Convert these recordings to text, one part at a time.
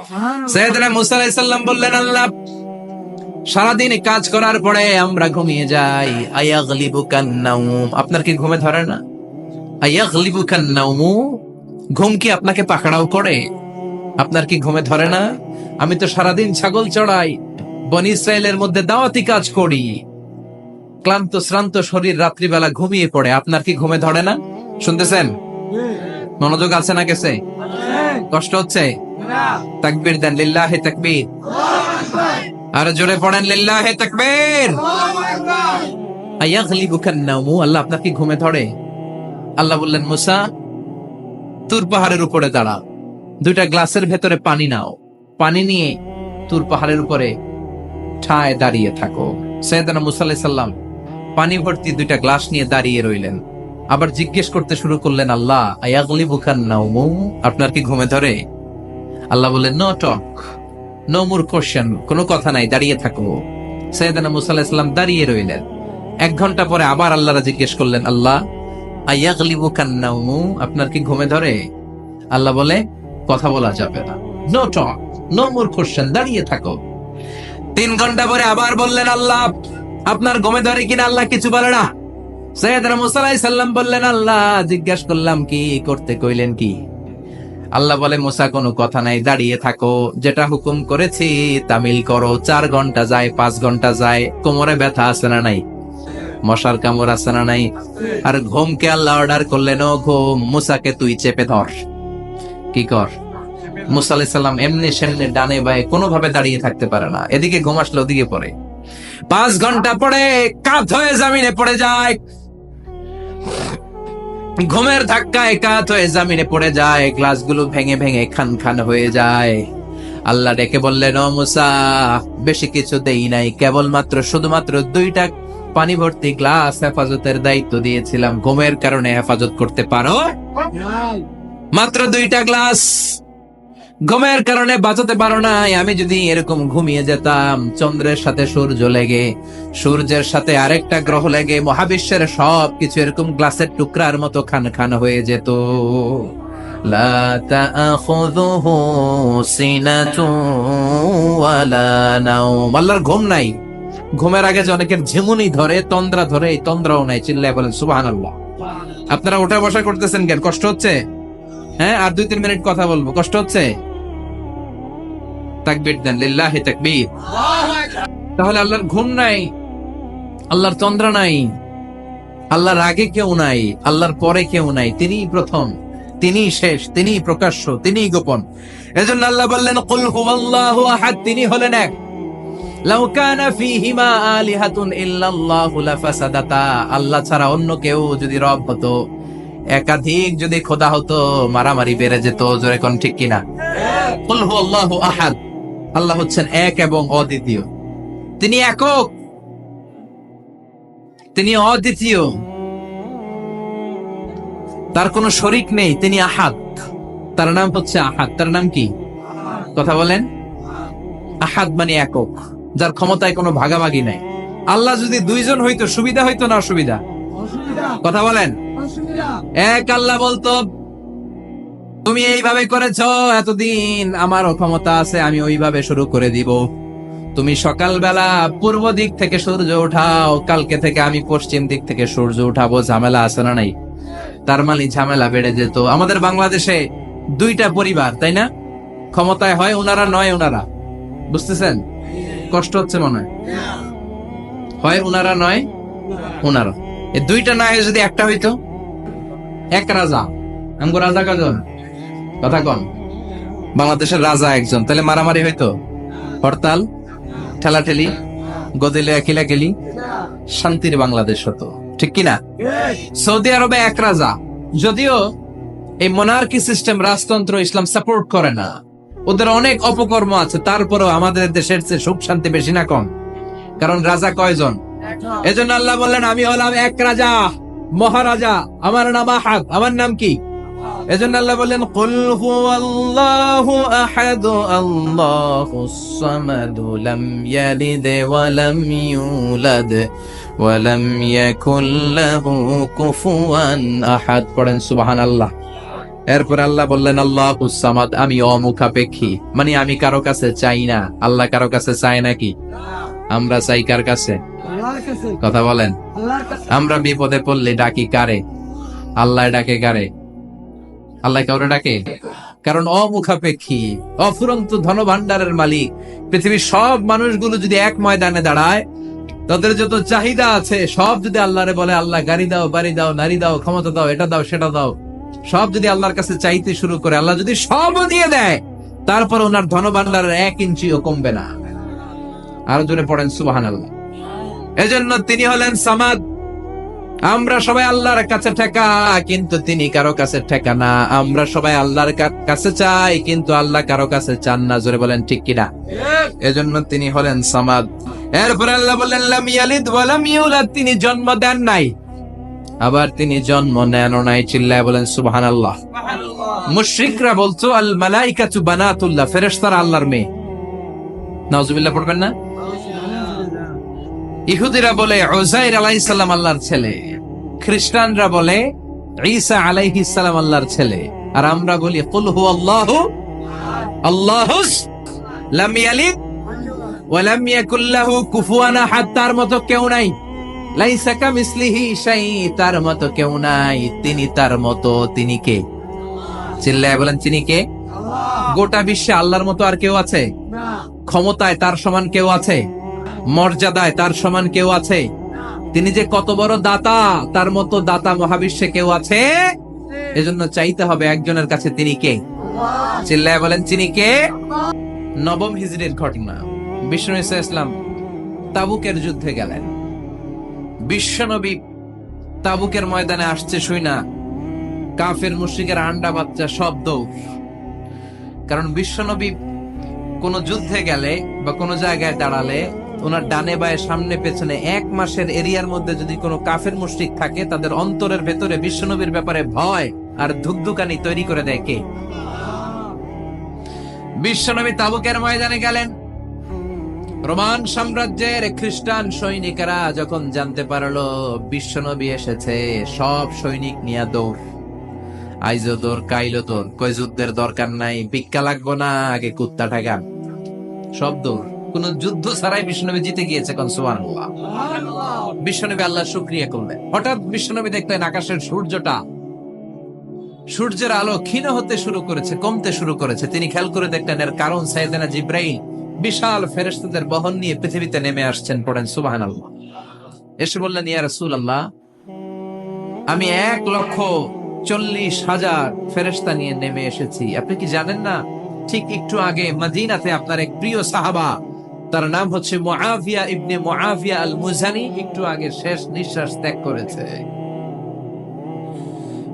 সাইয়েদনা মুসা আলাইহিস সালাম বললেন, আল্লাহ, সারাদিন কাজ করার পরে আমরা ঘুমিয়ে যাই, আয়াগলিবুকান নাউম, আপনার কি ঘুমে ধরে না? আয়াগলিবুকান নাউম, ঘুম কি আপনাকে পাকড়াও করে? আপনার কি ঘুমে ধরে না? আমি তো সারাদিন ছাগল চড়াই, বনি ইসরায়েলের মধ্যে দাওয়াতি কাজ করি, ক্লান্ত শ্রান্ত শরীর রাত্রিবেলা ঘুমিয়ে পড়ে, আপনার কি ঘুমে ধরে না? শুনতেছেন? মনোযোগ আছে না গেছে? কষ্ট হচ্ছে? তাকবীর দেন, লিল্লাহি তাকবীর। আর জোরে পড়েন, লিল্লাহি তাকবীর। আয়াগলিবুকান নাউম, আল্লাহ আপনার কি ঘুমে ধরে? আল্লাহ বললেন, মুসা, তুর পাহাড়ের উপরে দাঁড়াও, দুইটা গ্লাসের ভেতরে পানি নাও, পানি নিয়ে তুর পাহাড়ের উপরে ঠায় দাঁড়িয়ে থাকো। সাইয়েদনা মুসা আলাইহিস সালাম পানি ভর্তি দুইটা গ্লাস নিয়ে দাঁড়িয়ে রইলেন। আবার জিজ্ঞেস করতে শুরু করলেন, আল্লাহ, আয়াগলিবুকান নাউম, আপনার কি ঘুমে ধরে? আল্লাহ বললেন, no talk, no more question, কোনো কথা নাই, দাঁড়িয়ে থাকো। সাইয়েদনা মুসা আলাইহিস সালাম দাঁড়িয়ে রইলেন। 1 ঘন্টা পরে আবার আল্লাহরা জিজ্ঞেস করলেন, আল্লাহ, আয়াগলিবুকান নাউম, আপনার কি ঘুমে ধরে? আল্লাহ বলে, কথা বলা যাবে না, no talk, no more question, দাঁড়িয়ে থাকো। 3 ঘন্টা পরে আবার বললেন, আল্লাহ, আপনার ঘুমে ধরে কিনা? আল্লাহ কিছু বলে না। সাইয়েদনা মুসা আলাইহিস সালাম বললেন, আল্লাহ, জিজ্ঞাসা করলাম কি করতে কইলেন কি? আল্লাহ বলে, মুসা, কোনো কথা নাই, দাঁড়িয়ে থাকো, যেটা হুকুম করেছি তামিল করো। 4 ঘন্টা যায়, 5 ঘন্টা যায়, কোমরে ব্যথা আছে না নাই? মশার কামড় আছে না নাই? আর ঘুমকে আল্লাহ অর্ডার করলেন, ও ঘুম, মুসাকে তুই চেপে ধর। কি কর? মুসা আলাইহিস সালাম এমনি সেমনি ডানে বায়ে কোনোভাবে দাঁড়িয়ে থাকতে পারে না, এদিকে ঘুম আসলে ওদিকে পড়ে। 5 ঘন্টা পরে কাত হয়ে জমিনে পড়ে যায়, ঘুমের ধাক্কায় কাত হয়ে জমিনে পড়ে যায়, গ্লাসগুলো ভেঙে ভেঙে খান খান হয়ে যায়। আল্লাহ ডেকে বললেন, ও মুসা, বেশি কিছু দেই নাই, কেবলমাত্র শুধুমাত্র 2টা পানি ভর্তি গ্লাস হেফাজতের দায়িত্ব দিয়েছিলাম, ঘুমের কারণে হেফাজত করতে পারো? মাত্র 2টা গ্লাস, ঘুমের কারণে বাঁচাতে পারো নাই। আমি যদি এরকম ঘুমিয়ে যেতাম, চন্দ্রের সাথে সূর্য লেগে, সূর্যের সাথে আরেকটা গ্রহ লেগে, মহাবিশ্বের সবকিছু এরকম গ্লাসের টুকরার মতো খান খান হয়ে যেত। লা তাআখুযুহু সিনাতুন ওয়ালা নাওম, আল্লাহর ঘুম নাই। ঘুমের আগে যে অনেকের ঝিমুনি ধরে, তন্দ্রা ধরে, এই তন্দ্রাও নাই। চিল্লায় বলেন সুবহানাল্লাহ। আপনারা ওঠা বসা করতেছেন কেন? কষ্ট হচ্ছে? হ্যাঁ, আর 2-3 মিনিট কথা বলবো, কষ্ট হচ্ছে? তাকবীর দেন, লিল্লাহি তাকবীর। তাহলে আল্লাহর ঘুম নাই, আল্লাহর তন্দ্রা নাই, আল্লাহর আগে কেউ নাই, আল্লাহর পরে কেউ নাই। তিনিই প্রথম, তিনিই শেষ, তিনিই প্রকাশ্য, তিনিই গোপন। এজন্য আল্লাহ বললেন, কুল হুয়াল্লাহু আহাদ, তিনি হলেন এক। লাউ কানা ফীহিমা আলিহাতুন ইল্লাল্লাহু লাফাসাদাতা, আল্লাহ ছাড়া অন্য কেউ যদি রব হতো, একাধিক যদি খোদা হতো, মারামারি বেড়ে যেত। জোরে কোন ঠিক কিনা? কুল হুয়াল্লাহু আহাদ, আল্লাহ হচ্ছেন এক এবং অদ্বিতীয়। তিনি একক, তিনি অদ্বিতীয়, তার কোনো শরীক নেই, তিনি আহাদ। তার নাম হচ্ছে আহাদ। তার নাম কি? কথা বলেন। আহাদ মানে একক, যার ক্ষমতায় কোনো ভাগাভাগি নাই। আল্লাহ যদি 2 জন হইতো, সুবিধা হইতো না অসুবিধা? কথা বলেন। এক আল্লাহ বলতো, তুমি এইভাবে করেছো এতদিন, আমারও ক্ষমতা আছে, আমি ওইভাবে শুরু করে দিব। তুমি সকালবেলা পূর্ব দিক থেকে সূর্য উঠাও, কালকে থেকে আমি পশ্চিম দিক থেকে সূর্য উঠাবো। ঝামেলা আছে না নাই? তার মানে ঝামেলা বেড়ে যেত। আমাদের বাংলাদেশে 2টা পরিবার, তাই না? ক্ষমতায় হয় ওনারা, নয় ওনারা। বুঝতেছেন? কষ্ট হচ্ছে মনে হয়? হয় ওনারা, নয় ওনারা। এই 2টা না হয়ে যদি একটা হইতো, এক রাজা, আমগো রাজা কজন? কথা কন। বাংলাদেশের রাজা একজন, তাহলে মারামারি হইতো, হরতাল, ঠেলাঠেলি, গদিলে খিলাখিলি, শান্তির বাংলাদেশ হতো। ঠিক কিনা? সৌদি আরবে এক রাজা, যদিও এই মোনার্কি সিস্টেম, রাজতন্ত্র, ইসলাম সাপোর্ট করে না, ওদের অনেক অপকর্ম আছে, তারপরেও আমাদের দেশের চেয়ে সুখ শান্তি বেশি না কম? কারণ রাজা কয়জন? এজন্য আল্লাহ বললেন, আমি হলাম এক রাজা, মহারাজা, আমার নাম আহাদ। আমার নাম কি? এজন্য আল্লাহ বললেন, কুল হুয়াল্লাহু আহাদ, আল্লাহুস সামাদ, লাম ইয়ালিদ ওয়া লাম ইউলাদ ওয়া লাম ইয়াকুল লাহু কুফুয়ান আহাদ। পড়েন সুবহানাল্লাহ। এরপর আল্লাহ বললেন আল্লাহুস সামাদ, আমি অমুখাপেক্ষী, মানে আমি কারো কাছে চাই না। আল্লাহ কারো কাছে চায় নাকি? আমরা চাই কার কাছে? কথা বলেন। আমরা বিপদে পড়লে ডাকি কারে? আল্লাহ ডাকে কারে? আল্লাহ কাউরে ডাকে? কারণ অমুখাপেক্ষী, অফুরন্ত ধনভাণ্ডারের মালিক। পৃথিবীর সব মানুষগুলো যদি এক ময়দানে দাঁড়ায়, তাদের যত চাহিদা আছে সব যদি আল্লাহরে বলে, আল্লাহ গাড়ি দাও, বাড়ি দাও, নারী দাও, ক্ষমতা দাও, এটা দাও, সেটা দাও, সব যদি আল্লাহর কাছে চাইতে শুরু করে, আল্লাহ যদি সব দিয়ে দেয়, তারপর ওনার ধনভাণ্ডারের 1 ইঞ্চিও কমবে না। আরো জোরে পড়েন সুবহানাল্লাহ। এজন্য তিনি হলেন সামাদ। আমরা সবাই আল্লাহর কাছে ঠেকা, কিন্তু তিনি কারো কাছে ঠেকা না। আমরা সবাই আল্লাহর কাছে চাই, কিন্তু আল্লাহ কারো কাছে চান না। জোরে বলেন ঠিক কিনা? এজন্য তিনি হলেন সামাদ। এরপর আল্লাহ বললেন লাম ইয়ালিদ ওয়া লাম ইউলাদ, তিনি জন্ম দেন নাই, আবার তিনি জন্ম নেনও নাই। চিল্লায় বলেন সুবহানাল্লাহ। মুশরিকরা বলতো আল মালাইকাতু বানাতুল্লাহ, ফেরেশতারা আল্লাহর মেয়ে। নাউজুবিল্লাহ পড়বেন না? ইহুদিরা বলে উযাইর আলাইহিস সালাম আল্লাহর ছেলে, খ্রিস্টানরা বলে ঈসা আলাইহিস সালাম আল্লাহর ছেলে, আর আমরা বলি কুল হুয়াল্লাহু আল্লাহুস লাম ইয়ালিদ ওয়া লাম ইয়াকুল লাহু কুফুয়ান আহাদ, তার মতো কেউ নাই। লাইসা কামিসলিহি শাই, তার মতো কেউ নাই। তিনি তার মতো, তিনি কে? চিল্লায় বলেন তিনি কে? গোটা বিশ্বে আল্লাহর মতো আর কেউ আছে? ক্ষমতায় তার সমান কেউ আছে? মর্যাদায় তার সমান কেউ আছে? তিনি যে কত বড় দাতা, তার মতো দাতা মহাবিশ্বে কেউ আছে? এজন্য চাইতে হবে একজনের কাছে, তিনি কে? চিল্লায় বলেন তিনি কে? নবম হিজরির ঘটনা। বিষ্ণু ইসলাম তাবুকের যুদ্ধে গেলেন। বিশ্বনবী তাবুকের ময়দানে আসছে শুই না, কাফের মুশরিকের আন্ডা বাচ্চা সব দৌড়। কারণ বিশ্বনবী কোন যুদ্ধে গেলে বা কোন জায়গায় দাঁড়ালে, ওনার ডানে বায়ে সামনে পেছনে 1 মাসের এরিয়ার মধ্যে যদি কোনো কাফের মুশরিক থাকে, তাদের অন্তরের ভেতরে বিশ্বনবীর ব্যাপারে ভয় আর ধুকধুকানি তৈরি করে দেয় কে? বিশ্বনবী তাবুকের ময়দানে গেলেন। রোমান সাম্রাজ্যের খ্রিস্টান সৈনিকেরা যখন জানতে পারলো বিশ্বনবী এসেছে, সব সৈনিক নিয়ে দৌড়। আইজো দৌড়, কাইলো দৌড়, কই যুদ্ধের দরকার নাই, ভিক্ষা লাগবো না, আগে কুত্তা ঠেকান, সব দৌড়। কোন যুদ্ধ ছাড়াই বিশ্বনবী জিতে গিয়েছে। কোন সুবহানাল্লাহ। বিশ্বনবী আল্লাহর শুকরিয়া করলেন। হঠাৎ বিশ্বনবী দেখলেন আকাশের সূর্যের আলো ক্ষীণ হতে শুরু করেছে, কমতে শুরু করেছে। তিনি খেয়াল করে দেখলেন এর কারণ সাইয়েদনা জিবরাইল বিশাল ফেরেশতাদের বহন নিয়ে পৃথিবীতে নেমে আসছেন। পড়েন সুবহানাল্লাহ। এসে বললেন ইয়া রাসূলুল্লাহ, আমি 1,40,000 ফেরেশতা নিয়ে নেমে এসেছি। আপনি কি জানেন না, ঠিক একটু আগে মদিনাতে আপনার এক প্রিয় সাহাবা, তার নাম হচ্ছে মুআবিয়া ইবনে মুআবিয়া আল মুজানি, একটু আগে শেষ নিঃশ্বাস ত্যাগ করেছে।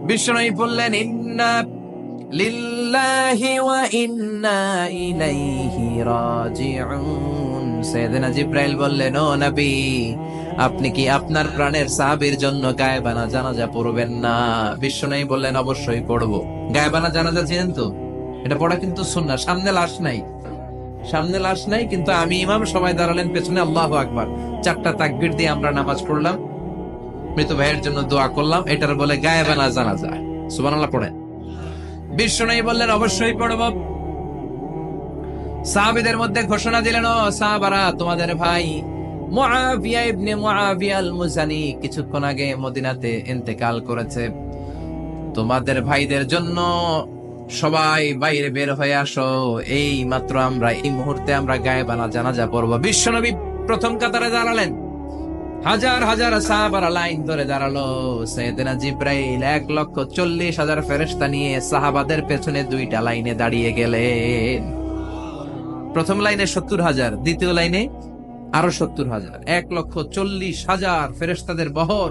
বিশ্বনবী বললেন ইন্না লিল্লাহি ওয়া ইন্না ইলাইহি রাজিউন। সাইয়েদনা জিবরাইল বললেন, ও নবী, আপনি কি আপনার প্রাণের সাহাবীর জন্য গায়েবানা জানাজা পড়বেন না? বিশ্বনবী বললেন অবশ্যই পড়বো। গায়েবানা জানাজা চেনেন তো? এটা পড়া কিন্তু সুন্নাহ। সামনে লাশ নাই, কিন্তু আমি ইমাম, সবাই দাঁড়ালেন পেছনে, আল্লাহু আকবার, 4টা তাকবীর দিয়ে আমরা নামাজ পড়লাম, মৃত ভাইয়ের জন্য দোয়া করলাম। এটার বলে গায়েবানা জানাজা। সুবহানাল্লাহ পড়েন। বিশ্বনবী বললেন অবশ্যই পড়ব। সাহাবীদের মধ্যে ঘোষণা দিলেন, ও সাহাবারা, তোমাদের ভাই মুআবিয়া ইবনে মুআবিয়া আল মুজানি কিছুক্ষণ আগে মদিনাতে ইন্তেকাল করেছে। তোমাদের ভাইদের জন্য সবাই বাইরে বের হয়ে আসো, এই মাত্র আমরা এই মুহূর্তে আমরা গায়েবানা জানাজা পড়ব। বিশ্বনবী প্রথম কাতারে দাঁড়ালেন। হাজার হাজার সাহাবারা লাইন ধরে দাঁড়ালো। সাইয়েদনা জিবরাইল 1,40,000 ফেরেশতা নিয়ে সাহাবাদের পেছনে 2টা লাইনে দাঁড়িয়ে গেলেন। প্রথম লাইনে 70,000, দ্বিতীয় লাইনে আরো 70,000, 1,40,000 ফেরেশতাদের বহর।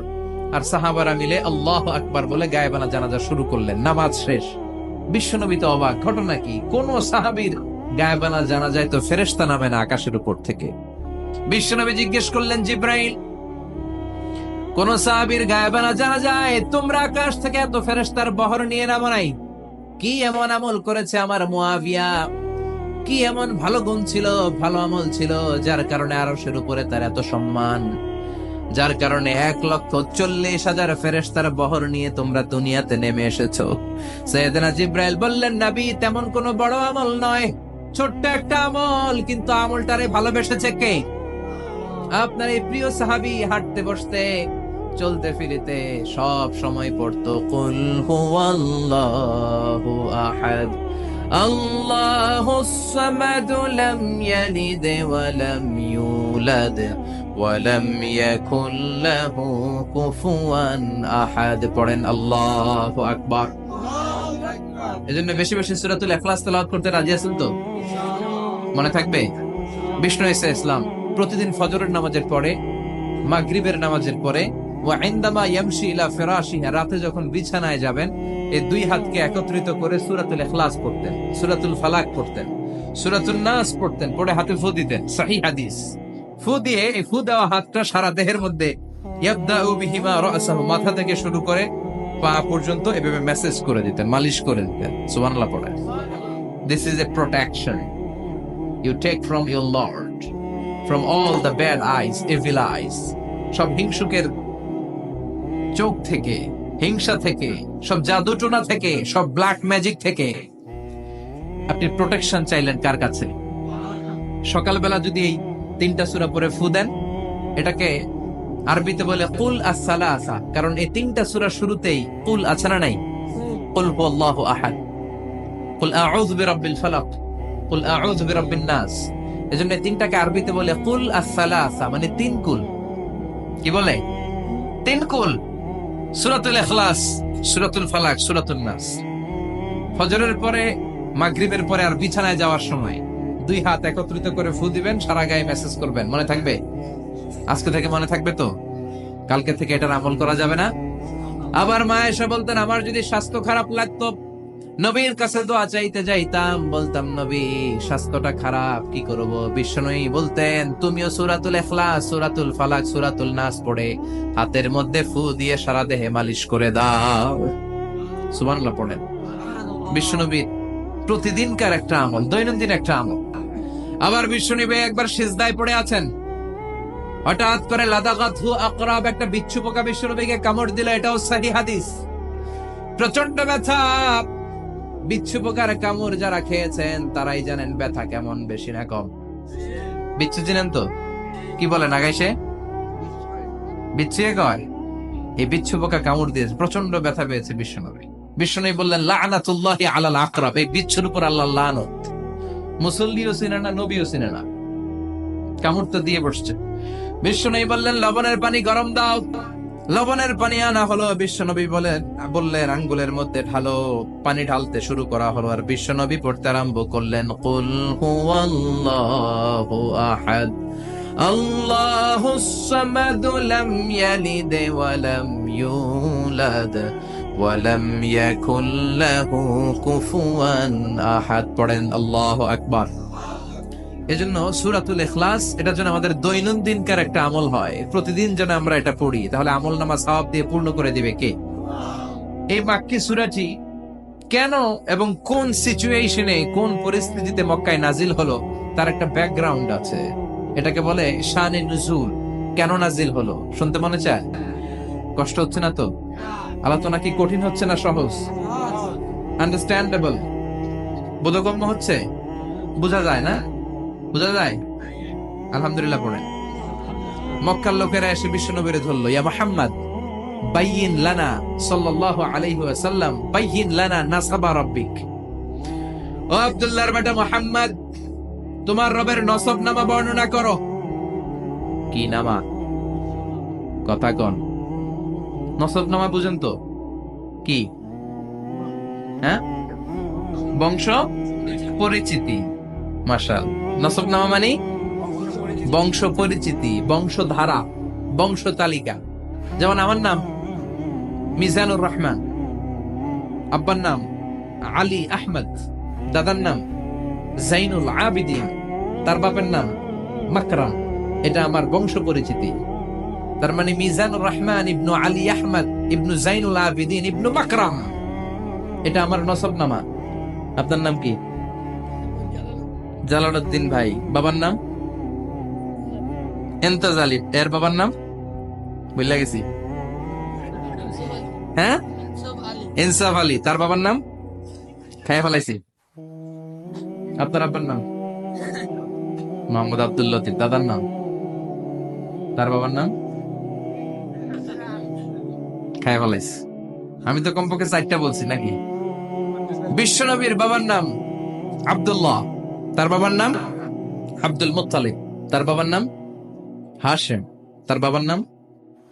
আর সাহাবারা মিলে আল্লাহু আকবার বলে গায়েবানা জানাজা শুরু করলেন। নামাজ শেষ। বিশ্বনবী তো অবাক, ঘটনা কি? কোন সাহাবীর গায়েবানা জানাজায় তো ফেরেশতা নামে না আকাশের উপর থেকে। বিশ্বনবী জিজ্ঞেস করলেন, জিবরাইল, কোন সাহাবীর গায়েবানা জানাজায় তোমরা আকাশ থেকে এত ফেরেশতার বহর নিয়ে নামো নাই? কি এমন আমল করেছে আমার মুআবিয়া? কি এমন ভালো গুণ ছিল, ভালো আমল ছিল, যার কারণে আরশের উপরে তার এত সম্মান? যার কারণে 1,40,000 ফেরেশতার বহর নিয়ে তোমরা দুনিয়াতে নেমে এসেছো। সাইয়েদনা জিব্রাইল বললেন, নবী তেমন কোনো বড় আমল নয়, ছোট্ট একটা আমল, কিন্তু আমলটারে ভালোবেসেছে কে? আপনার এই প্রিয় সাহাবী হাঁটতে বসতে চলতে ফিরিতে সব সময় পড়তো কুল হুয়াল্লাহু আহাদ আল্লাহুস সামাদ লাম ইয়ালিদ ওয়া লাম ইউলাদ ওয়া লাম ইয়াকুল লাহু কুফুয়ান আহাদ। পড়েন আল্লাহু আকবার। এজন্য বেশি বেশি সূরাতুল ইখলাস তেলাওয়াত করতে রাজি আছেন তো? মনে থাকবে? বিষ্ণু ঈসা ইসলাম প্রতিদিন ফজরের নামাজের পরে, মাগরিবের নামাজের পরে, ওয়া ইনদামা ইয়ামশি ইলা ফিরাশিহি, রাতে যখন বিছানায় যাবেন, এই দুই হাতকে একত্রিত করে সূরাতুল ইখলাস পড়তেন, সূরাতুল ফালাক পড়তেন, সূরাতুন নাস পড়তেন, পড়ে হাতে ফু দিতেন। সহিহ হাদিস। ফু দিয়ে এই ফু দেওয়া হাতটা সারা দেহের মধ্যে ইয়াবদাউ বিহিমা রাসাহু, মাথা থেকে শুরু করে পা পর্যন্ত এভাবে মেসেজ করে দিতেন, মালিশ করে দিতেন। সুবহানাল্লাহ পড়ে। This is a protection you take from your Lord, from all the bad eyes, evil eyes, সব হিংসুকের চোখ থেকে, হিংসা থেকে, সব জাদুটোনা থেকে, সব ব্ল্যাক ম্যাজিক থেকে আপনি প্রোটেকশন চাইলেন কার কাছে? সকালবেলা যদি এই 3টা সূরা পড়ে ফু দেন, এটাকে আরবিতে বলে কুল আস-সালাসা, কারণ এই 3টা সূরা শুরুতেই কুল আছে না নাই? কুল হুয়াল্লাহু আহাদ, কুল আউযু বিরাব্বিল ফালাক, কুল আউযু বিরাব্বিন নাস। এজন্য 3টাকে আরবিতে বলে কুল আস-সালাসা, মানে 3 কুল। কি বলে? 3 কুল। সূরাতুল ইখলাস, সূরাতুল ফালাক, সূরাতুন নাস। ফজরের পরে, মাগরিবের পরে আর বিছানায় যাওয়ার সময় 2 হাত একত্রিত করে ফু দিবেন, সারা গায়ে মেসেজ করবেন। মনে থাকবে? আজকে থেকে মনে থাকবে তো? কালকে থেকে এটার আমল করা যাবে না? আবার মা এসে বলতেন, আমার যদি স্বাস্থ্য খারাপ লাগতো, নবীর কাছে দোয়া চাইতে যাইতাম, বলতাম নবী স্বাস্থ্যটা খারাপ, কি করব? বিশ্বনবী বলতেন, তুমিও সূরাতুল ইখলাস, সূরাতুল ফালাক, সূরাতুল নাস পড়ে হাতের মধ্যে ফু দিয়ে সারা দেহে মালিশ করে দাও। সুবহানাল্লাহ পড়েন। বিশ্বনবী প্রতিদিনকার একটা আমল, দৈনন্দিন একটা আমল। আবার বিশ্বনবী একবার সিজদায় পড়ে আছেন, হঠাৎ করে লাদাগাতহু আকরাব, একটা বিচ্ছু পোকা বিশ্বনবীকে কামড় দিল। এটাও সহিহ হাদিস। প্রচন্ড ব্যথা। বিচ্ছু পোকার কামড় যারা খেয়েছেন তারাই জানেন ব্যথা কেমন, বেশি না কম? বিচ্ছু চিনেন তো? কি বলেন আগাইছে? বিচ্ছু কয়। এই বিচ্ছু পোকা কামড় দিয়েছে, প্রচন্ড ব্যথা পেয়েছে বিশ্বনবী। বিশ্বনবী বললেন, লাআনাতুল্লাহি আলাল আকরাব, এই বিচ্ছুর উপর আল্লাহর লানত। মুসল্লিও চিনে না, নবীও চিনে না, কামড় তো দিয়ে বসছে। বিশ্বনবী বললেন, লবণের পানি গরম দাও। লবণের পানি আনা হলো। বিশ্বনবী বললেন আঙ্গুলের মধ্যে ঢালো। পানি ঢালতে শুরু করা হলো, আর বিশ্বনবী পড়তে আরম্ভ করলেন, কুল হুয়াল্লাহু আহাদ আল্লাহুস সামাদ লাম ইয়ালিদ ওয়া লাম ইউলাদ ওয়া লাম ইয়াকুল লাহু কুফুয়ান আহাদ। পড়েন আল্লাহু আকবার। এজন্য সূরাতুল ইখলাস, এটা যেন আমাদের দৈনন্দিনকার একটা আমল হয়, প্রতিদিন যেন আমরা এটা পড়ি, তাহলে আমল নামা সওয়াব দিয়ে পূর্ণ করে দিবে কে? এই মাক্কি সূরাটি কেন এবং কোন সিচুয়েশনে, কোন পরিস্থিতিতে মক্কায় নাজিল হলো, তার একটা ব্যাকগ্রাউন্ড আছে। এটাকে বলে শানে নুজুল। কেন নাজিল হলো শুনতে মনে চায়? কষ্ট হচ্ছে না তো? আলোচনা কি কঠিন হচ্ছে না সহজ? আন্ডারস্ট্যান্ডেবল, বোধগম্য হচ্ছে? বোঝা যায় না? বোঝা যায়? আলহামদুলিল্লাহ পড়েন। মক্কার লোকেরা এসে বিশ্বনবীরে ধরলো, ইয়া মুহাম্মদ বাইয়িন লানা সাল্লাল্লাহু আলাইহি ওয়াসাল্লাম বাইয়িন লানা নাসাবা রাব্বিক। ও আব্দুল্লাহর বেটা মুহাম্মদ, তোমার রবের নসব নামা বর্ণনা করো। কি নামা? কথা কোন? নসব নামা বুঝেন তো? কি? হ্যাঁ, বংশ পরিচিতি। মাশাআল্লাহ। নসব নামা মানে বংশ পরিচিতি, বংশধারা, বংশ তালিকা। যেমন আমার নাম মিজানুর রহমান, আব্বার নাম আলী আহমদ, দাদার নাম জাইনুল আবিদিন, তার বাপের নাম মাকরাম। এটা আমার বংশ পরিচিতি। তার মানে মিজানুর রহমান ইবনু আলী আহমদ ইবনু জাইনুল আবিদিন ইবনু মাকরাম, এটা আমার নসব নামা। আপনার নাম কি? জালালউদ্দিন ভাই। বাবার নাম এন্তাজ আলী। এর বাবার নাম বুঝলা গেছি। হ্যাঁ, ইনসাফ আলী। তার বাবার নাম খাইয়া ফেলাইছি। আপনার আব্বার নাম মোহাম্মদ আব্দুল লতিফ। দাদার নাম, তার বাবার নাম খাইয়া ফেলাইছি। আমি তো কমপক্ষে 4টা বলছি নাকি? বিশ্বনবীর বাবার নাম আব্দুল্লাহ, তার বাবার নাম আব্দুল মুত্তালিব, তার বাবার নাম হাশেম, তার বাবার নাম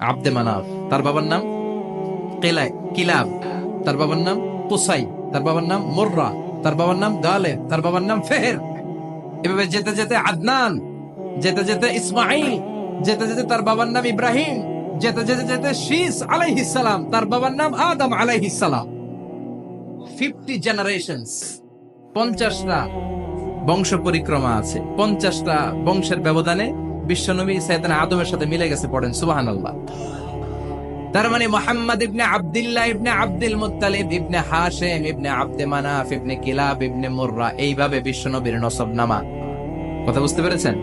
আব্দে মানাফ, তার বাবার নাম কিলাব, তার বাবার নাম কুসাই, তার বাবার নাম মুররা, তার বাবার নাম গালেব, তার বাবার নাম ফেহের। এভাবে যেতে যেতে আদনান, যেতে যেতে ইসমাইল, যেতে যেতে তার বাবার নাম ইব্রাহিম, যেতে যেতে যেতে শীস আলাইহিস সালাম, তার বাবার নাম আদম আলাইহিস সালাম। 50 জেনারেশনস, 50টা বংশ পরিক্রমা আছে। 50টা বংশের ব্যবধানে বিশ্বনবী সাইয়েদনা আদমের সাথে মিলে গেছে। পড়েন সুবহানাল্লাহ। তার মানে মুহাম্মদ ইবনে আব্দুল্লাহ ইবনে আব্দুল মুত্তালিব ইবনে হাশেম ইবনে আব্দে মানাফ ইবনে কিলাব ইবনে মুররা, এইভাবে বিশ্বনবীর নসবনামা। কথা বুঝতে পেরেছেন?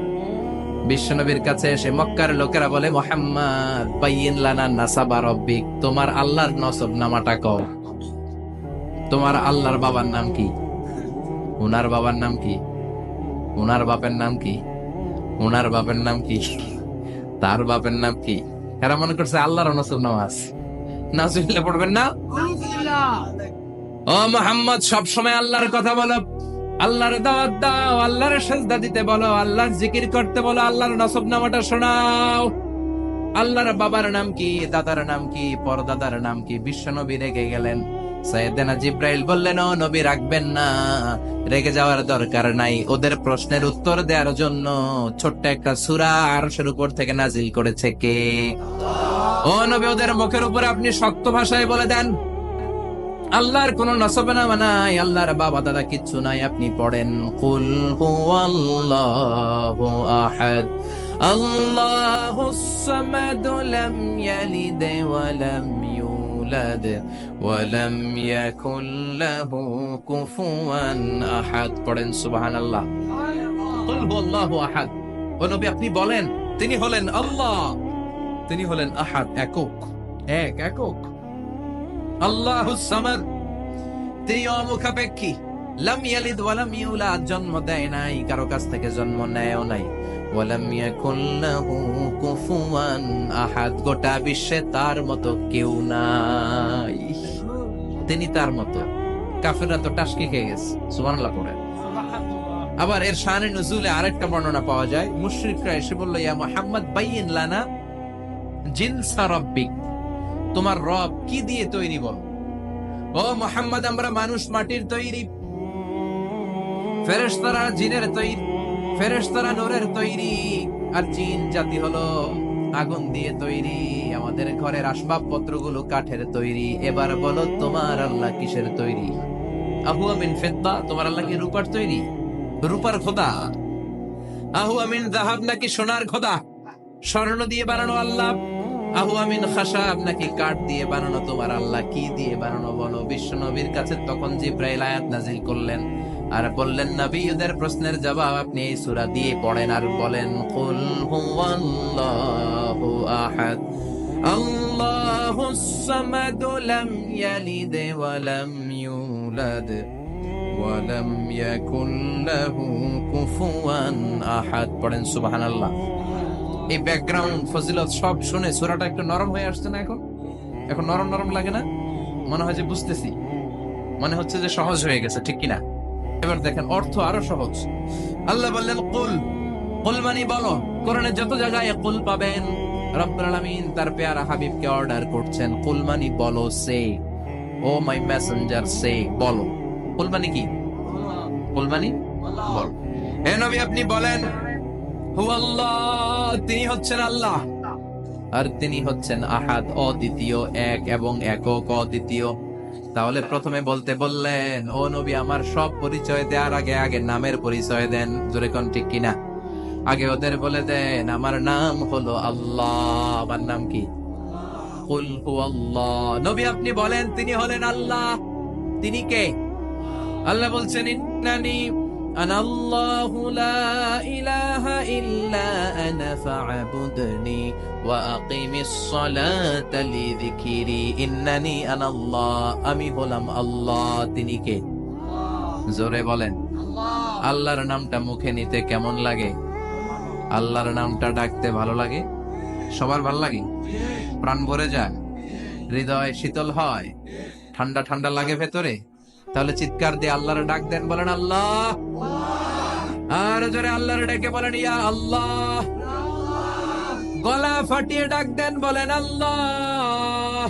বিশ্বনবীর কাছে এসে মক্কার লোকেরা বলে, মুহাম্মদ বাইয়িন লানা নাসাবা রাব্বিক, তোমার আল্লাহর নসবনামাটা কও। তোমার আল্লাহর বাবার নাম কি? উনার বাবার নাম কি? উনার বাপের নাম কি? উনার বাপের নাম কি? তার বাপের নাম কি? এরা মনে করছে আল্লাহর নসবনামা আছে। নাউজুবিল্লাহ পড়বেন না? ও মুহাম্মদ, সব সময় আল্লাহর কথা বলো, আল্লাহর দাওয়াত দাও, আল্লাহর সিজদা দিতে বলো, আল্লাহর জিকির করতে বলো, আল্লাহর নসবনামাটা শোনাও। আল্লাহর বাবার নাম কি, দাদার নাম কি, পরদাদার নাম কি? বিশ্বনবী রেগে গেলেন। সাইয়েদনা জিব্রাইল বললেন, ও নবী রাখবেন না, রেগে যাওয়ার দরকার নাই। ওদের প্রশ্নের উত্তর দেওয়ার জন্য ছোট্ট একটা সূরা আরশের উপর থেকে নাজিল করেছে কে? ও নবী, ওদের মুখের উপরে আপনি শক্ত ভাষায় বলে দেন, আল্লাহর কোন নসবনামা নাই, আল্লাহর বাবা দাদা কিচ্ছু নাই। আপনি পড়েন, কুল হুয়াল্লাহু আহাদ আল্লাহুস সামাদ লাম ইয়ালিদ ওয়া লাম ইউলাদ ওয়া লাম ইয়াকুল লাহু কুফুয়ান আহাদ। পড়েন সুবহানাল্লাহ। কুল হুয়াল্লাহু আহাদ। ও নবী, আপনি বলেন, তিনি হলেন আল্লাহ, তিনি হলেন আহাদ, একক, একক। আল্লাহুস সামাদ, তিনি অমুখাপেক্ষী। লাম ইয়ালিদ ওয়া লাম ইউলাদ, জন্ম দেয় নাই, কারো কাছ থেকে জন্ম নেয়ও নাই। ওয়া লাম ইয়াকুল লাহু কুফুয়ান আহাদ, গোটা বিশ্বে তার মতো কেউ নাই, তিনি তার মতো। কাফেররা তো টাসকি খেয়ে গেছে। সুবহানাল্লাহ পড়ে। আবার এর শানে নুজুলে আরেকটা বর্ণনা পাওয়া যায়। মুশরিকরা এসে বলল, ইয়া মুহাম্মদ বাইয়িন লানা জিনসা রাব্বিক, তোমার রব কি দিয়ে তৈরি বল। ও মুহাম্মদ, আমরা মানুষ মাটির তৈরি, ফেরেশতারা জিনের তৈরি, ফেরেশতারা নূরের তৈরি, আর জিন জাতি হলো আগুন দিয়ে তৈরি। আমাদের ঘরের আসবাবপত্রগুলো কাঠের তৈরি। এবার বলো, তোমার আল্লাহ কিসের তৈরি? আহুয়া মিন ফিদ্দা, তোমার আল্লাহ কি রূপার তৈরি? রূপার খোদা? আহুয়া মিন যাহাব, নাকি সোনার খোদা, স্বর্ণ দিয়ে বানানো আল্লাহ? আহুয়া মিন খাশাব, নাকি কাঠ দিয়ে বানানো তোমার আল্লাহ? কি দিয়ে বানানো বলো? বিশ্বনবীর কাছে তখন জিব্রাইল আয়াত নাজিল করলেন আর বললেন, নবী, ওদের প্রশ্নের জবাব আপনি এই সূরা দিয়ে পড়েন আর বলেন, কুল হুয়াল্লাহু আহাদ আল্লাহুস সামাদ লাম ইয়ালিদ ওয়া লাম ইউলাদ ওয়া লাম ইয়াকুল লাহু কুফুয়ান আহাদ। পড়েন সুবহানাল্লাহ। এই ব্যাকগ্রাউন্ড ফজিলত সব শুনে সূরাটা একটু নরম হয়ে আসছে না? এখন নরম নরম লাগে না? মনে হয় যে বুঝতেছি, মনে হচ্ছে যে সহজ হয়ে গেছে, ঠিক কিনা? এবার দেখেন অর্থ আরো সহজ। আল্লাহ বললেন, কুল, কুল মানে বলো। কোরআনের যত জায়গায় কুল পাবেন, রব্বুল আলামিন তার পেয়ারা হাবিবকে অর্ডার করছেন, কুল মানে বলো, সে, ও মাই মেসেঞ্জার, সে, বলো। কুল মানে কি? কুল মানে বল। হে নবী, আপনি বলেন, হুয়াল্লাহ, তিনি হচ্ছেন আল্লাহ, আর তিনি হচ্ছেন আহাদ, অদ্বিতীয়, এক এবং একক, অদ্বিতীয়। তাহলে প্রথমে বলতে বললেন, ও নবী, আমার সব পরিচয় দেওয়ার আগে আগে নামের পরিচয় দেন। জোরে কোন ঠিক কিনা? আগে ওদের বলে দেন, আমার নাম হলো আল্লাহ। আমার নাম কি? কুল হুয়াল্লাহ। নবী, আপনি বলেন, তিনি হলেন আল্লাহ। তিনি কে? আল্লাহ বলছেন, ইন্নানি আনাল্লাহু লা ইলাহা ইল্লা আনা ফা'বুদনি ওয়া আকিমিস সালাতা লিযিকরি ইন্নানি আনাল্লাহ, আমি হলাম আল্লাহ। তিনি কে? জোরে বলেন। আল্লাহর নামটা মুখে নিতে কেমন লাগে? আল্লাহর নামটা ডাকতে ভালো লাগে? সবার ভালো লাগে? প্রাণ ভরে যায়, হৃদয় শীতল হয়, ঠান্ডা ঠান্ডা লাগে ভেতরে? তাহলে চিৎকার দিয়ে আল্লাহর ডাক দেন, বলেন আল্লাহ। আর জোরে আল্লাহর ডেকে বলেন ইয়া আল্লাহ। গলা ফাটিয়ে ডাক দেন, বলেন আল্লাহ।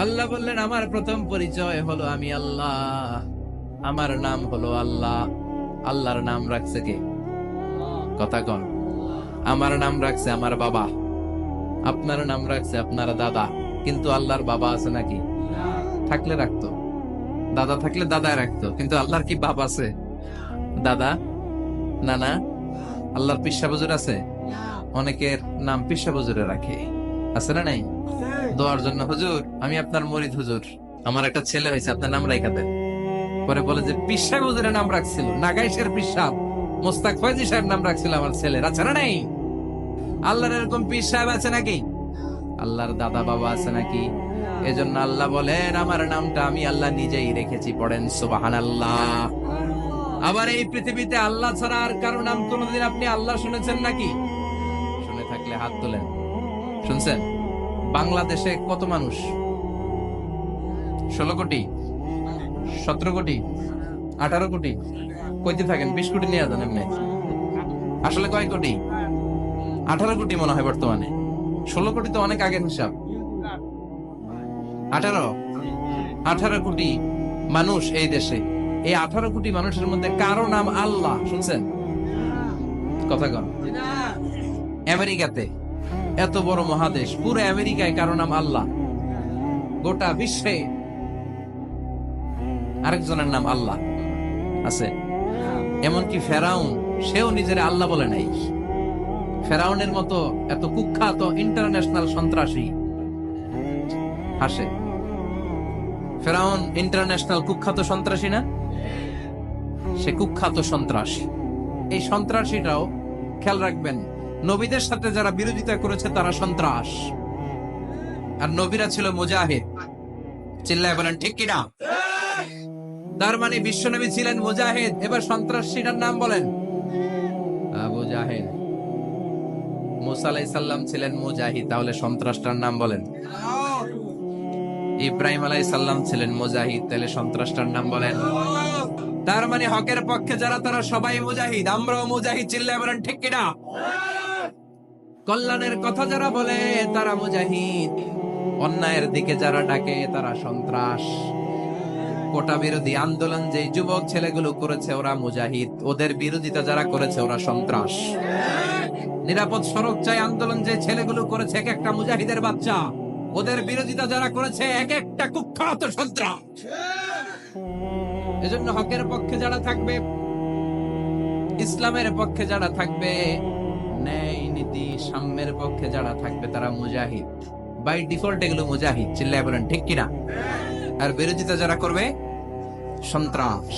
আল্লাহ বললেন আমার প্রথম পরিচয় হলো আমি আল্লাহ, আমার নাম হলো আল্লাহ। আল্লাহর নাম রাখছে কে? কথা কন। আমার নাম রাখছে আমার বাবা, আপনার নাম রাখছে আপনার দাদা। কিন্তু আল্লাহর বাবা আছে নাকি? থাকলে রাখতো, দাদা থাকলে দাদায় রাখতো। কিন্তু আল্লাহর কি বাপ আছে? দাদা, নানা? আল্লাহর পিসা হুজুর আছে? অনেকের নাম পিসা হুজুরে রাখে, আছে না নাই? দোয়ার জন্য, হুজুর আমি আপনার মরিদ হুজুর, আমার একটা ছেলে হয়েছে, আপনার নাম রাখা দেন। পরে বলে যে পিসা হুজুরের নাম রাখছিল, নাগাইশের পিসা মোস্তাক ফয়জি সাহেব নাম রাখছিল আমার ছেলের, আছে না নাই? আল্লাহর এরকম পীর সাহেব আছে নাকি? আল্লাহর দাদা বাবা আছে নাকি? এজন্য আল্লাহ বলেন আমার নামটা আমি আল্লাহ নিজেই রেখেছি। পড়েন সুবহানাল্লাহ। আবার এই পৃথিবীতে আল্লাহ ছাড়া আর কারো নাম কোনদিন আপনি আল্লাহ শুনেছেন নাকি? শুনে থাকলে হাত তোলেন। শুনছেন? বাংলাদেশে কত মানুষ? 16 কোটি, 17 কোটি, 18 কোটি? কইতে থাকেন, 20 কোটি নিয়ে যান এমনি। আসলে কয় কোটি? 18 কোটি মনে হয় বর্তমানে। 16 কোটি তো অনেক আগের হিসাব। 18 কোটি মানুষ এই দেশে। এই 18 কোটি মানুষের মধ্যে কারো নাম আল্লাহ শুনছেন? কথা কন। আমেরিকাতে, এত বড় মহাদেশ, পুরো আমেরিকায় কারো নাম আল্লাহ? গোটা বিশ্বে আরেকজনের নাম আল্লাহ আছে? এমনকি ফেরাউন, সেও নিজের আল্লাহ বলে নাই। ফেরাউনের মতো এত কুখ্যাত ইন্টারন্যাশনাল সন্ত্রাসী আসে। ফেরাউন ইন্টারন্যাশনাল কুখ্যাত সন্ত্রাসী না? সে কুখ্যাত সন্ত্রাসী। এই সন্ত্রাসীটাও খেয়াল রাখবেন, নবীদের সাথে যারা বিরোধিতা করেছে তারা সন্ত্রাস, আর নবীরা ছিল মুজাহিদ। চিল্লায় বলেন ঠিক কিনা? তার মানে বিশ্বনবী ছিলেন মুজাহিদ। এবার সন্ত্রাসীটার নাম বলেন। আবু জাহেল। মুসা আলাইহিস সালাম ছিলেন মুজাহিদ, তাহলে সন্ত্রাসটার নাম বলেন। ইব্রাহিম আলাইহিস সালাম ছিলেন মুজাহিদ, তাহলে সন্ত্রাসটার নাম বলেন। তার মানে হকের পক্ষে যারা তারা সবাই মুজাহিদ, আমরাও মুজাহিদ। চিল্লায় বলেন ঠিক কিনা? কল্যাণের কথা যারা বলে তারা মুজাহিদ, অন্যায়ের দিকে যারা ডাকে তারা সন্ত্রাস। কোটা বিরোধী আন্দোলন যে যুবক ছেলেগুলো করেছে ওরা মুজাহিদ, ওদের বিরোধিতা যারা করেছে ওরা সন্ত্রাস। নিরাপদ সড়ক চাই আন্দোলন যে ছেলেগুলো করেছে এক একটা মুজাহিদের বাচ্চা, ওদের বিরোধিতা যারা করেছে এক একটা কুখ্যাত সন্ত্রাস। এজন্য হকের পক্ষে যারা থাকবে, ইসলামের পক্ষে যারা থাকবে, ন্যায় নীতি সাম্যের পক্ষে যারা থাকবে তারা মুজাহিদ। বাই ডিফল্ট এগুলো মুজাহিদ। চিল্লায় বলেন ঠিক কিনা? আর বিরোধিতা যারা করবে সন্ত্রাস,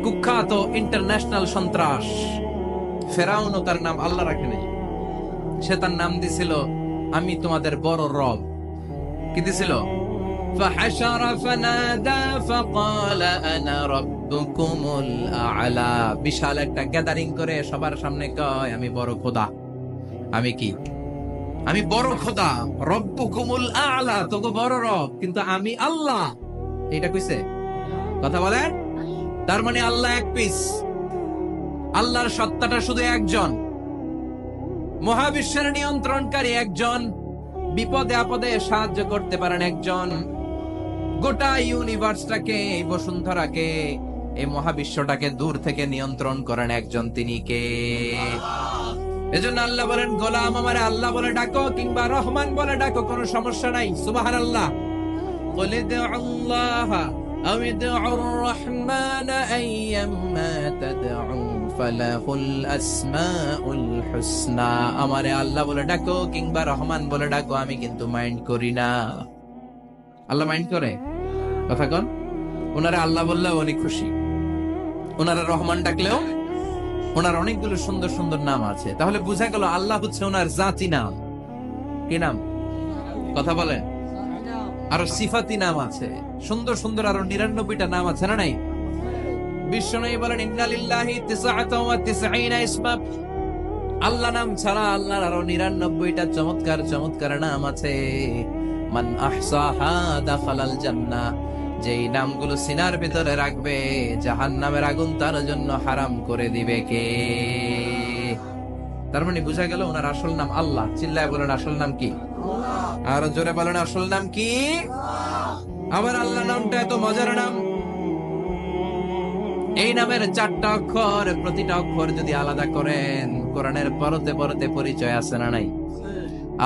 কুখ্যাত ইন্টারন্যাশনাল সন্ত্রাস। ফেরাউনও তার নাম আল্লাহ রাখে নাই, সে তার নাম দিছিল আমি তোমাদের বড় রব। কি দিছিল? فحشر فنادى فقال انا ربكم الاعلى। বিশাল একটা গ্যাদারিং করে সবার সামনে কয় আমি বড় খোদা। আমি কি? আমি বড় খোদা, রব্বুকুমুল আ'লা, তোগো বড় রব, কিন্তু আমি আল্লাহ। এটা কইছে? কথা বলেন। তার মানে আল্লাহ এক পিস। আল্লাহর সত্তাটা শুধু একজন, মহাবিশ্বের নিয়ন্ত্রণকারী একজন, বিপদে আপদে সাহায্য করতে পারেন একজন, গোটা ইউনিভার্সটাকে, এই বসুন্ধরাকে, এই মহাবিশ্বটাকে দূর থেকে নিয়ন্ত্রণ করেন একজন। তিনি কে? এজন্য আল্লাহ বলেন গোলাম আমারে আল্লাহ বলে ডাকো কিংবা রহমান বলে ডাকো, কোনো সমস্যা নাই। সুবহানাল্লাহ। قل ادعوا الله أو ادعوا الرحمن أيما تدعوا فله الأسماء الحسنى। আমারে আল্লাহ বলে ডাকো কিংবা রহমান বলে ডাকো, আমি কিন্তু মাইন্ড করি না। আল্লাহ মাইন্ড করে? কথা কোন? ওনারা আল্লাহ বললেও উনি খুশি, ওনারা রহমান ডাকলেও ওনার অনেকগুলো সুন্দর সুন্দর নাম আছে। তাহলে বোঝা গেল আল্লাহ হচ্ছে ওনার জাতি নাম। কি নাম? কথা বলেন। আরো সিফাতি নাম আছে, সুন্দর সুন্দর আরো 99টা নাম আছে, না নাই? বিশ্বনবী বলেন ইন্নালিল্লাহি 99 ইসমা, আল্লাহ নাম ছাড়া আল্লাহর আরো 99টা চমৎকার চমৎকার নাম আছে। মান আহসাহা দাখালাল জান্নাহ, যেই নামগুলো সিনার ভিতরে রাখবে জাহান্নামের আগুন তার জন্য হারাম করে দিবে কে? তার মানে বোঝা গেল ওনার আসল নাম আল্লাহ। চিল্লায় বলেন আসল নাম কি? আর জোরে বলেন আসল নাম কি? আবার আল্লাহ নামটা এত মজার নাম, এই নামের 4টা অক্ষর, প্রতিটা অক্ষর যদি আলাদা করেন কোরআনের পরতে পরতে পরিচয় আছে না নাই?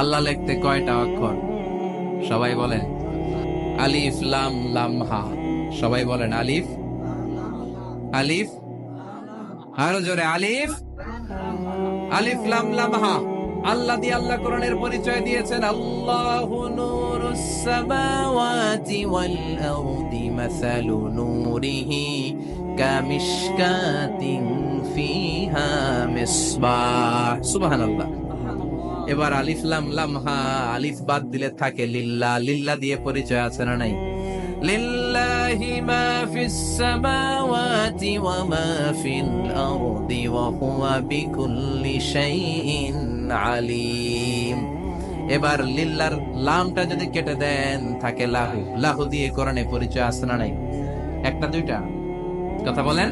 আল্লাহ লিখতে কয়টা অক্ষর? সবাই বলেন। আলিফ লাম লাম হা। সবাই বলেন আলিফ, আলিফ, আরো জোরে আলিফ, আলিফ লাম লাম হা। আল্লাহ দিয়ে আল্লাহ কোরআনের পরিচয় দিয়েছেন আল্লাহু নূরুস সামাওয়াতি ওয়াল আরদি মাসালু নূরিহি কামিশকাতিন ফিহা মিসবাহ। সুবহানাল্লাহ। এবার আলিফ লাম লাম হা, আলিফ বাদ দিলে থাকে লিল্লাহ। লিল্লাহ দিয়ে পরিচয় আছে না নাই? লিল্লাহি মা ফিস সামাওয়াতি ওয়া মা ফিল আরদি ওয়া হুয়া বিকুল্লি শাইইন আলিম। এবার লিল্লাহর লামটা যদি কেটে দেন থাকে লাহু। লাহু দিয়ে কোরআনে পরিচয় আছে না নাই? একটা দুইটা? কথা বলেন।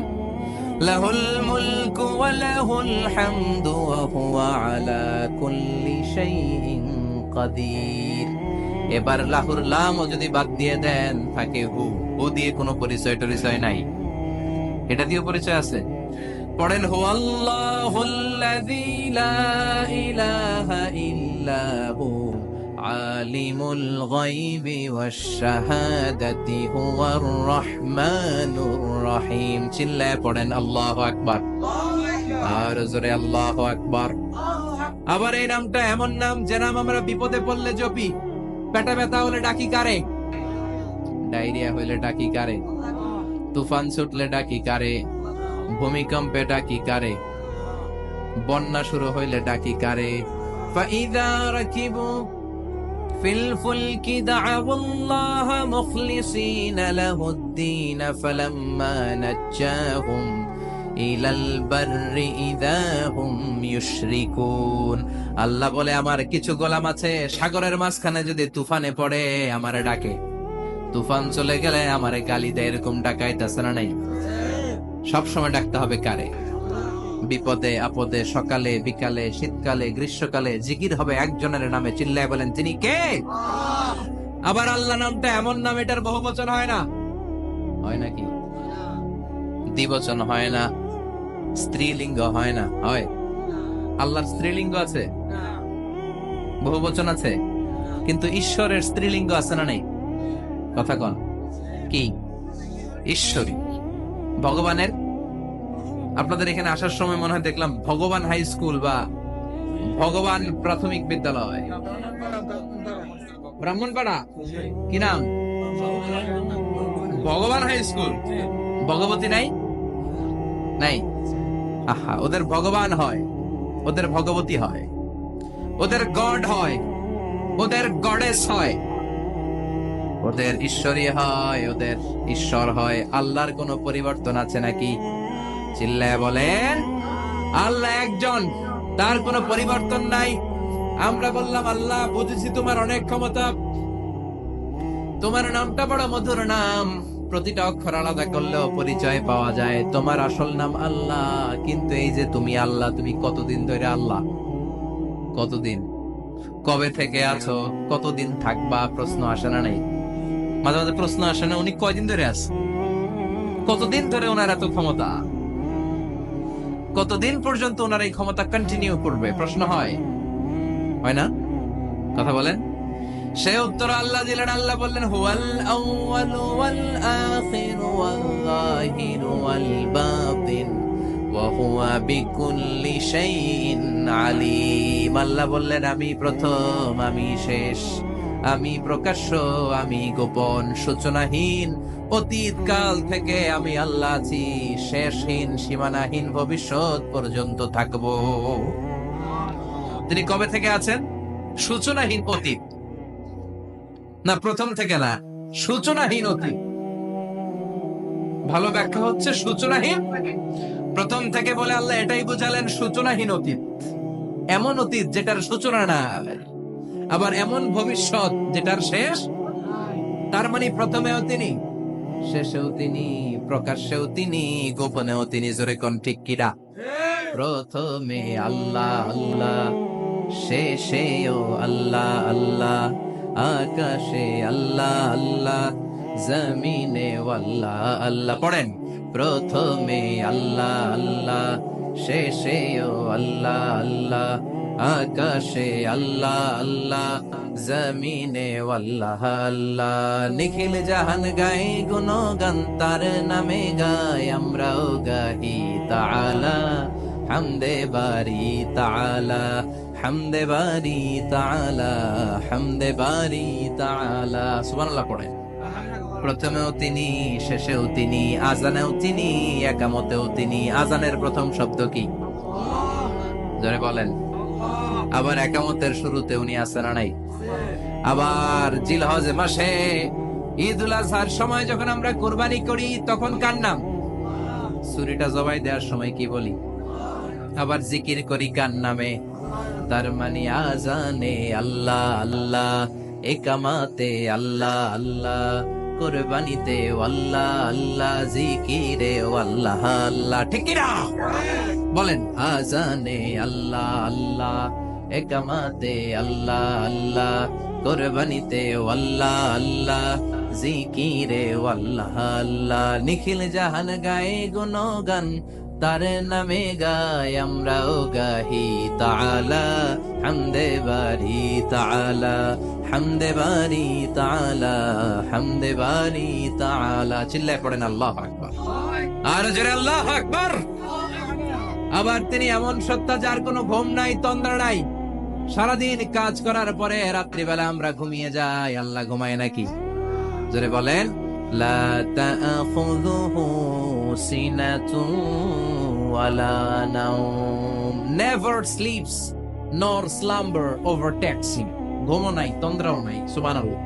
লাহুল মুলকু ওয়া লাহুল হামদু ওয়া হুয়া আলা কুল্লি শাইইন কাদির। এবার লাহুর লামও যদি বাদ দিয়ে দেন থাকে হু। হু দিয়ে কোনো পরিচয় টরিচয় নাই, এটা দিয়ে পরিচয় আছে। পড়েন হুয়াল্লাহুল্লাযী লা ইলাহা ইল্লা হু আলিমুল গায়বি ওয়াশ শাহাদাতি হুয়ার রহমানুর রহিম। চিল্লায় পড়েন আল্লাহু আকবার। আর জোরে আল্লাহু আকবার। আবার এই নামটা এমন নাম যে নাম আমরা বিপদে পড়লে জপি। পেটে ব্যথা হলে ডাকি কারে? ডায়রিয়া হইলে ডাকি কারে? তুফান ছুটলে ডাকি কারে? ভূমিকম্পে ডাকি কারে? বন্যা শুরু হইলে ডাকি কারে? ফাইযা রাকিবু ফিল ফুলকি দা'আউল্লাহ মুখলিসিনা লাহুদ-দীন ফালাম্মা নাজ্জাহুম ইলাল বাররি ইযা হুম ইউশরিকুন। আল্লাহ বলে আমার কিছু গোলাম আছে সাগরের মাঝখানে যদি তুফানে পড়ে আমারে ডাকে, তুফান চলে গেলে আমারে গালি দেয়। এরকম ডাকাইতেছে না নাই? সব সময় ডাকতে হবে কারে? বিপদে আপদে, সকালে বিকালে, শীতকালে গ্রীষ্মকালে জিকির হবে একজনের নামে। চিল্লায় বলেন তিনি কে? আবার আল্লাহ নামটা এমন নাম এটার বহুবচন হয় না। হয় নাকি? দ্বিবচন হয় না, স্ত্রীলিঙ্গ হয় না। হয়? আল্লাহর স্ত্রীলিঙ্গ আছে, বহুবচন আছে, কিন্তু ঈশ্বরের স্ত্রীলিঙ্গ আছে না নাই? কথা কন কি? ঈশ্বরী। ভগবানের, আপনাদের এখানে আসার সময় মনে হয় দেখলাম ভগবান হাই স্কুল বা ভগবান প্রাথমিক বিদ্যালয়, ব্রাহ্মণপাড়া। কি নাম? ভগবান হাই স্কুল। ভগবতী নাই? নাই। আহা, ওদের ভগবান হয়, ওদের ভগবতী হয়, ওদের গড হয়, ওদের গডেস হয়, ওদের ঈশ্বরী হয়, ওদের ঈশ্বর হয়। আল্লাহর কোনো পরিবর্তন আছে নাকি? চিল্লায় বলেন আল্লাহ একজন, তার কোনো পরিবর্তন নাই। আমরা বললাম আল্লাহ বুঝেছি তোমার অনেক ক্ষমতা, তোমার নামটা বড় মধুর নাম, প্রতিটা অক্ষর আলাদা করলেও পরিচয় পাওয়া যায়। তোমার আসল নাম আল্লাহ, কিন্তু এই যে তুমি আল্লাহ, তুমি কতদিন ধরে আল্লাহ? কতদিন? কবে থেকে আছো? কতদিন থাকবা? প্রশ্ন আসে না নাই? মাঝে মাঝে প্রশ্ন আসে না উনি কয়দিন ধরে আছে? কতদিন ধরে ওনার এত ক্ষমতা? কতদিন পর্যন্ত ওনার এই ক্ষমতা কন্টিনিউ করবে? প্রশ্ন হয়? হয় না? কথা বলেন। সে উত্তর আল্লাহ দিলেন। আল্লাহ বললেন হুয়াল আউয়ালু ওয়াল আখিরু ওয়াল যাহিরু ওয়াল বাতিন ওয়া হুয়া বিকুল্লি শাইইন আলিম। আল্লাহ বললেন আমি প্রথম, আমি শেষ, আমি প্রকাশ্য, আমি গোপন, সূচনাহীন, অতীত কাল থেকে আমি আল্লাহ আছি, শেষহীন সীমানাহীন ভবিষ্যৎ পর্যন্ত থাকবো। তিনি কবে থেকে আছেন? সূচনাহীন অতীত না, প্রথম থেকে না, সূচনাহীন অতীত। ভালো ব্যাখ্যা হচ্ছে সূচনাহীন প্রথম থেকে, বলে আল্লাহ এটাই বুঝালেন সূচনাহীন অতীত। এমন অতীত যেটার সূচনা না, আবার এমন ভবিষ্যৎ যেটার শেষ। তার মানে প্রথমেও তিনি, শেষেও তিনি, প্রকাশ্যেও তিনি, গোপনেও তিনি। জোরে কোন ঠিক কিনা? প্রথমে আল্লাহ আল্লাহ, শেষেও আল্লাহ আল্লাহ, আকাশে আল্লাহ আল্লাহ, জমিনে আল্লাহ আল্লাহ। পড়েন, প্রথমে আল্লাহ আল্লাহ, শেষেও আল্লাহ আল্লাহ, আকাশে আল্লাহ আল্লাহ, জমিনে আল্লাহ আল্লাহ। নিখিল জাহান গাই গুণগান, তার নামে গাই আমরাও গাহি তাআলা, হামদে বারি তাআলা, হামদে বারি তাআলা, হামদে বারি তাআলা। সুবহানাল্লাহ পড়েন। প্রথমেও তিনি, শেষেও তিনি, আজানেও তিনি, একামতেও তিনি। আজানের প্রথম শব্দ কি? জোরে বলেন। আবার একামতের শুরুতে উনি আছেন না নাই? আবার জিলহজ মাসে ঈদুল আজহার সময় যখন আমরা কুরবানি করি, তখন কার নাম? ছুরিটা জবাই দেওয়ার সময় কি বলি? আবার জিকির করি কার নামে? তার মানে আজানে আল্লাহ আল্লাহ, একামাতে আল্লাহ আল্লাহ, কুরবানিতে আল্লাহ আল্লাহ, জিকিরে আল্লাহ আল্লাহ। ঠিক কি না? বলেন, আজানে আল্লাহ আল্লাহ, একামাতে আল্লাহ আল্লাহ, কুরবানিতে আল্লাহ আল্লাহ, জিকিরে আল্লাহ আল্লাহ। নিখিল জাহান গায়ে গুণগান, তার নামে গায় আমরাও গাহি তাআলা, হামদে বারি তাআলা, হামদে বারি তাআলা, হামদে বারি তাআলা। চিল্লায় পড়েন আল্লাহু আকবার। আর জোরে আল্লাহু আকবার। আবার তিনি এমন সত্তা যার কোনো ঘুম নাই, তন্দ্রা নাই। সারাদিন কাজ করার পরে রাত্রিবেলা আমরা ঘুমিয়ে যাই, আল্লাহ ঘুমায় নাকি? জোরে বলেন, লা তাআখুযুহু সিনাতুন ওয়ালা নাওম, নেভার স্লিপস নর স্লাম্বার ওভারটেকস হিম। ঘুমও নাই, তন্দ্রাও নাই। সুবহানাল্লাহ।